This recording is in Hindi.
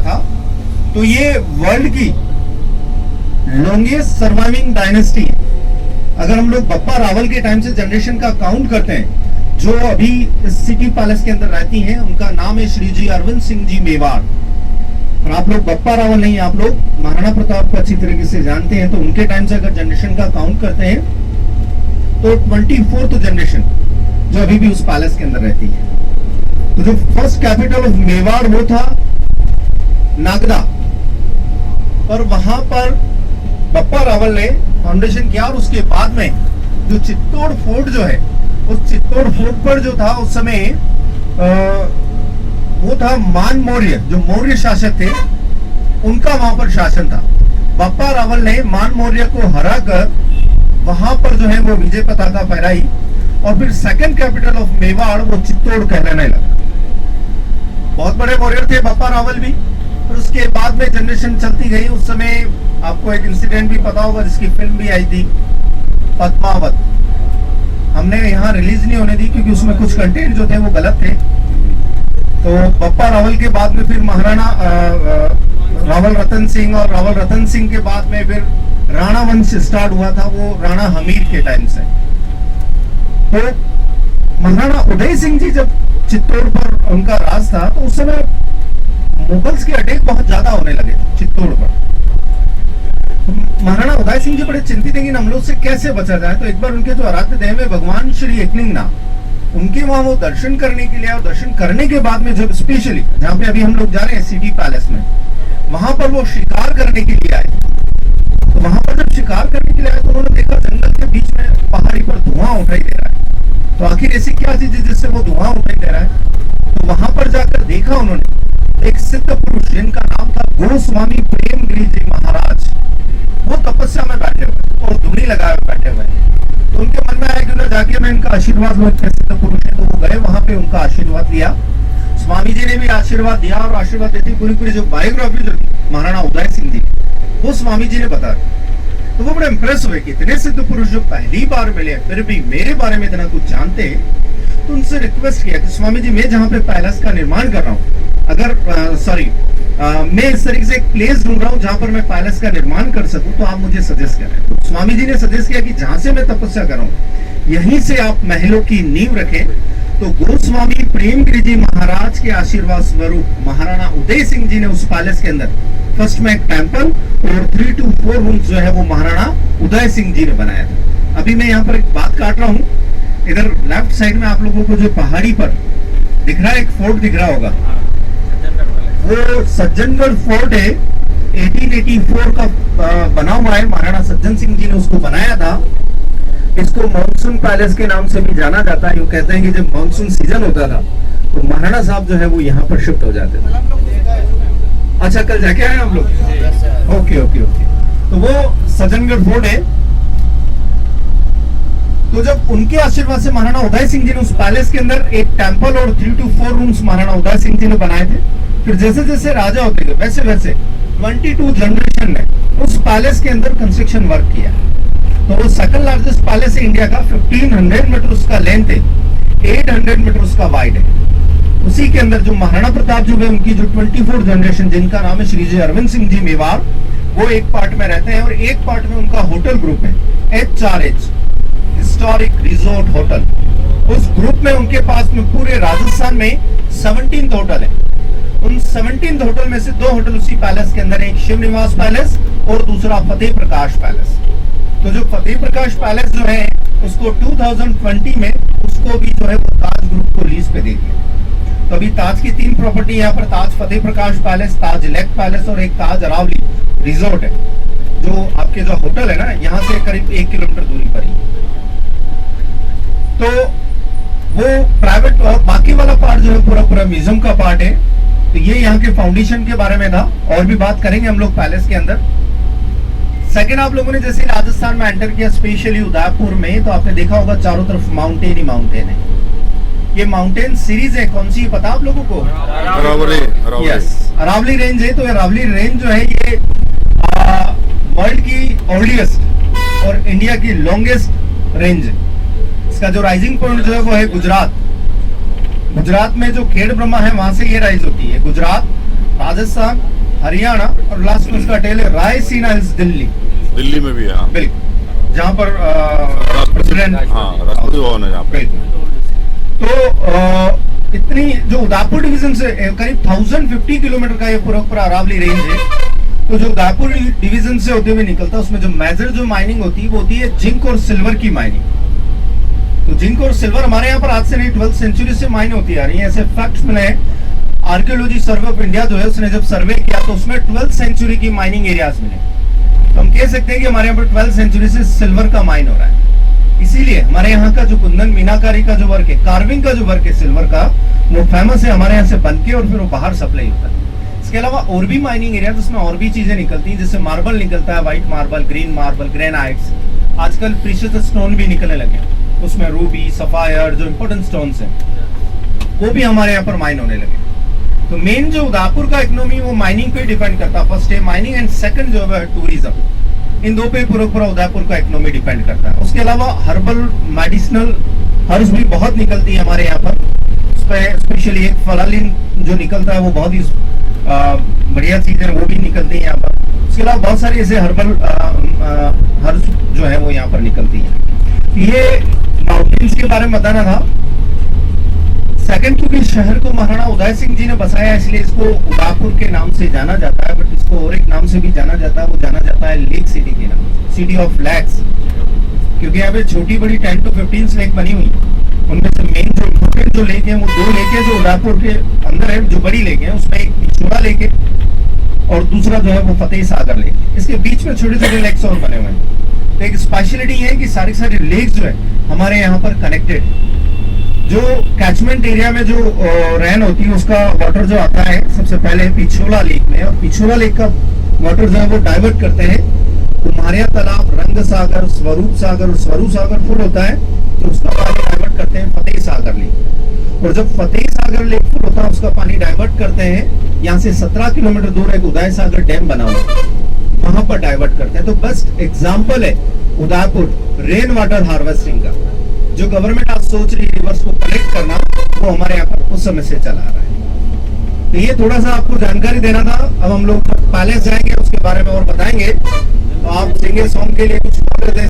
था, तो ये वर्ल्ड की लॉन्गेस्ट सर्वाइविंग डायनेस्टी है। अगर हम लोग बप्पा रावल के टाइम से जनरेशन का काउंट करते हैं, जो अभी इस सिटी पैलेस के अंदर रहती हैं, उनका नाम है श्री जी अरविंद सिंह जी मेवाड़। और आप लोग बप्पा रावल नहीं, आप लोग महाराणा प्रताप को अच्छी तरीके से जानते हैं, तो उनके टाइम से अगर जनरेशन का काउंट करते हैं तो 24th जनरेशन जो अभी भी उस पैलेस के अंदर रहती है। तो जो फर्स्ट कैपिटल ऑफ मेवाड़ वो था नागदा, और वहां पर बप्पा रावल ने फाउंडेशन किया। और उसके बाद में जो चित्तौड़ फोर्ट जो है, उस चित्तौड़ फोर्ट पर जो था उस समय वो था मान मौर्य, जो मौर्य शासक थे उनका वहां पर शासन था। बप्पा रावल ने मान मौर्य को हराकर वहां पर जो है वो विजय पताका फहराई, और फिर सेकंड कैपिटल ऑफ मेवाड़ वो चित्तौड़ कहलाने लगा। बहुत बड़े वॉरियर थे बप्पा रावल भी। और उसके बाद में जनरेशन चलती गई। उस समय आपको एक इंसिडेंट भी पता होगा जिसकी फिल्म भी आई थी, पद्मावत। हमने यहाँ रिलीज नहीं होने दी क्योंकि उसमें कुछ कंटेंट जो थे वो गलत थे। तो बप्पा रावल के बाद में फिर महाराणा रावल रतन सिंह, और रावल रतन सिंह के बाद में फिर राणा वंश स्टार्ट हुआ था, वो राणा हमीर के टाइम से। तो महाराणा उदय सिंह जी जब चित्तौड़ पर उनका राज था, तो उस समय मुगल्स के अटैक बहुत ज्यादा होने लगे चित्तौड़ पर। महाराणा उदय सिंह जी बड़े चिंतित हैं कि हम लोग से कैसे बचा जाए। तो एक बार उनके जो आराध्य देव में भगवान श्री एकलिंगनाथ, उनके वहां वो दर्शन करने के लिए, और दर्शन करने के बाद में जब स्पेशली जहाँ पे अभी हम लोग जा रहे हैं सिटी पैलेस में, वहां पर वो शिकार करने के लिए आए। तो वहां पर जब शिकार करने के लिए आए तो उन्होंने देखा जंगल के बीच में पहाड़ी पर धुआं उठाई दे रहा है। तो आखिर ऐसी क्या चीज है जिससे वो धुआं उठाई दे रहा है? तो वहां पर जाकर देखा उन्होंने एक सिद्ध पुरुष जिनका नाम था गोस्वामी प्रेमगिरी जी महाराज, वो तपस्या में बैठे हुए और धुनी लगाए बैठे हुए। तो उनके मन में आया कि जाके मैं इनका आशीर्वाद लूं, इतने सिद्ध पुरुष है। तो वो गए वहां पे, उनका आशीर्वाद लिया। स्वामी जी ने भी आशीर्वाद दिया, और आशीर्वाद देती पूरी जो बायोग्राफी जो थी महाराणा उदय सिंह जी, वो स्वामी जी ने बताया। तो वो बड़े इंप्रेस हुए कि इतने सिद्ध पुरुष जो पहली बार मिले फिर भी मेरे बारे में इतना कुछ जानते हैं। तो उनसे रिक्वेस्ट किया कि स्वामी जी, मैं जहाँ पे पैलेस का निर्माण कर रहा हूँ, अगर मैं इस तरीके से एक प्लेस ढूंढ रहा हूँ जहां पर मैं पैलेस का निर्माण कर सकूं, तो आप मुझे सजेस्ट करें। तो स्वामी जी ने सजेस्ट किया कि जहां से मैं तपस्या कर रहा हूँ यहीं से आप महलों की नींव रखें। तो गोस्वामी प्रेमगिरी जी महाराज के आशीर्वाद स्वरूप महाराणा उदय सिंह जी ने उस पैलेस के अंदर फर्स्ट में एक टेम्पल और 3 to 4 रूम्स जो है वो महाराणा उदय सिंह जी ने बनाया था। अभी मैं यहाँ पर एक बात काट रहा हूँ, इधर लेफ्ट साइड में आप लोगों को जो पहाड़ी पर दिख रहा है एक फोर्ट दिख रहा होगा, वो सज्जनगढ़ फोर्ट है। 1884 का बना हुआ है, महाराणा सज्जन सिंह जी ने उसको बनाया था। इसको मानसून पैलेस के नाम से भी जाना जाता है। यूँ कहते हैं कि जब मानसून सीजन होता था तो महाराणा साहब जो है वो यहाँ पर शिफ्ट हो जाते थे। अच्छा, कल जाके आए हम लोग? ओके। तो वो सज्जनगढ़ फोर्ट है। तो जब उनके आशीर्वाद से महाराणा उदय सिंह जी ने उस पैलेस के अंदर एक टेम्पल और 3 to 4 रूम्स महाराणा उदय सिंह जी ने बनाए थे। फिर जैसे जैसे राजा होते गए वैसे वैसे 22 जनरेशन ने उस पैलेस के अंदर कंस्ट्रक्शन वर्क किया। तो वो सेकंड लार्जेस्ट पैलेस है इंडिया का। 1500 मीटर उसका लेंथ है, 800 मीटर उसका वाइड है। उसी के अंदर जो महाराणा प्रताप जो है उनकी जो 24 जनरेशन जिनका नाम है श्री जी अरविंद सिंह जी मेवाड़, वो एक पार्ट में रहते हैं, और एक पार्ट में उनका होटल ग्रुप है HRH, हिस्टोरिक रिजोर्ट होटल। उस ग्रुप में उनके पास में पूरे राजस्थान में 17 होटल है। उन 17 होटल में से 2 होटल उसी पैलेस के अंदर है, एक शिव निवास पैलेस और दूसरा फतेह प्रकाश पैलेस। तो जो फतेह प्रकाश पैलेस जो है उसको 2020 में उसको भी जो है वो ताज ग्रुप को लीज पे दे दिया। तो अभी ताज की 3 प्रॉपर्टी यहाँ पर, ताज फतेह प्रकाश पैलेस, ताज लेक पैलेस और एक ताज अरावली रिजोर्ट है, जो आपके जो होटल है ना यहाँ से करीब 1 किलोमीटर दूरी पर ही। तो वो प्राइवेट, और बाकी वाला पार्ट जो है पूरा म्यूजियम का पार्ट है। तो ये यहाँ के फाउंडेशन के बारे में था, और भी बात करेंगे हम लोग पैलेस के अंदर। सेकंड, आप लोगों ने जैसे राजस्थान में एंटर किया, स्पेशली उदयपुर में, तो आपने देखा होगा चारों तरफ माउंटेन ही माउंटेन है। ये माउंटेन सीरीज है, कौन सी पता आप लोगों को? अरावली। यस, अरावली रेंज है। तो अरावली रेंज जो है ये वर्ल्ड की ओल्डेस्ट और इंडिया की लॉन्गेस्ट रेंज है। इसका जो राइजिंग पॉइंट जो है वो है गुजरात में जो खेड़ ब्रह्मा है वहां से ये राइज होती है। गुजरात, राजस्थान, हरियाणा और लास्ट में उसका टेल है रायसीना हिल्स दिल्ली। दिल्ली में भी है, हाँ। बिल्कुल, जहाँ पर प्रेसिडेंट, हाँ, राष्ट्रपति भवन है जहाँ पे। तो इतनी जो उदयपुर डिवीजन से करीब 1050 किलोमीटर का ये पूरा अरावली रेंज है। तो जो उदयपुर डिवीजन से होते हुए निकलता है उसमें जो मेजर जो माइनिंग होती है वो होती है जिंक और सिल्वर की माइनिंग। तो जिंक और सिल्वर हमारे यहाँ पर आज से नहीं 12th सेंचुरी से माइन होती आ रही है। ऐसे फैक्ट्स मिले हैं। आर्कियोलॉजी सर्वे ऑफ इंडिया जो है उसने जब सर्वे किया तो उसमें 12th सेंचुरी की माइनिंग एरियाज मिले। तो हम कह सकते हैं कि हमारे यहाँ पर 12th सेंचुरी से सिल्वर का माइन हो रहा है। इसीलिए हमारे यहाँ का जो कुंदन मीनाकारी का जो वर्क है, कार्विंग का जो वर्क है सिल्वर का, वो फेमस है हमारे यहाँ से बनके और फिर वो बाहर सप्लाई होता है। इसके अलावा और भी माइनिंग एरिया जिसमें और भी चीजें निकलती हैं, जैसे मार्बल निकलता है, white marble, green marble, granites. आजकल प्रीशियस स्टोन भी निकलने लगे, उसमें रूबी, सफायर, जो इंपोर्टेंट स्टोन्स हैं वो भी हमारे यहाँ पर माइन होने लगे। तो मेन जो उदयपुर का इकोनॉमी वो माइनिंग पे डिपेंड करता है। फर्स्ट है माइनिंग एंड सेकंड जो है टूरिज्म। इन दो पे पूरा उदयपुर का इकोनॉमी डिपेंड करता है। उसके अलावा हर्बल मेडिसिनल हर्ब्स भी बहुत निकलती है हमारे यहाँ पर। उसमें स्पेशली एक फलालिन जो निकलता है वो बहुत ही बढ़िया चीजें वो भी निकलती है यहाँ पर। उसके अलावा बहुत सारी ऐसे हर्बल हर्ब्स जो है वो यहाँ पर निकलती है। ये माउंटेन्स के बारे में बताना था। सेकंड, क्योंकि शहर को महाराणा उदय सिंह जी ने बसाया इसलिए इसको उदयपुर के नाम से जाना जाता है, बट इसको और एक नाम से भी जाना जाता है। वो जाना जाता है लेक सिटी के नाम, सिटी ऑफ लेक्स। क्योंकि यहाँ पे छोटी बड़ी 10 to 15 लेक बनी हुई, उनमें से मेन जो इम्पोर्टेंट जो लेक है वो 2 लेक है जो उदयपुर के अंदर है, जो बड़ी लेक है। उसमें एक पिछोड़ा लेक है और दूसरा जो है वो फतेह सागर लेक है। इसके बीच में छोटे छोटे लेक्स और बने हुए हैं। तो एक स्पेशलिटी है कि सारी लेक्स जो है हमारे यहाँ पर कनेक्टेड। जो कैचमेंट एरिया में जो रेन होती है उसका वाटर जो आता है सबसे पहले पिछोला लेक में, और पिछोला लेक का वाटर जो है वो डाइवर्ट करते हैं कुम्हारिया तालाब, रंग सागर, स्वरूप सागर, और स्वरूप सागर फुल होता है तो उसका पानी डाइवर्ट करते हैं फतेह सागर लेक। और जब फतेह सागर लेक फुल होता है उसका पानी डाइवर्ट करते हैं, यहाँ से 17 किलोमीटर दूर एक उदय सागर डैम बना हुआ है, वहां पर डाइवर्ट करते हैं। तो बेस्ट एग्जाम्पल है उदयपुर रेन वाटर हार्वेस्टिंग का। जो गवर्नमेंट आज सोच रही है रिवर्स को कलेक्ट करना, वो हमारे यहाँ पर उस समय से चला आ रहा है। तो ये थोड़ा सा आपको जानकारी देना था। अब हम लोग पैलेस जाएंगे, उसके बारे में और बताएंगे। तो आप सिंगे सॉन्ग के लिए कुछ बोल रहे थे।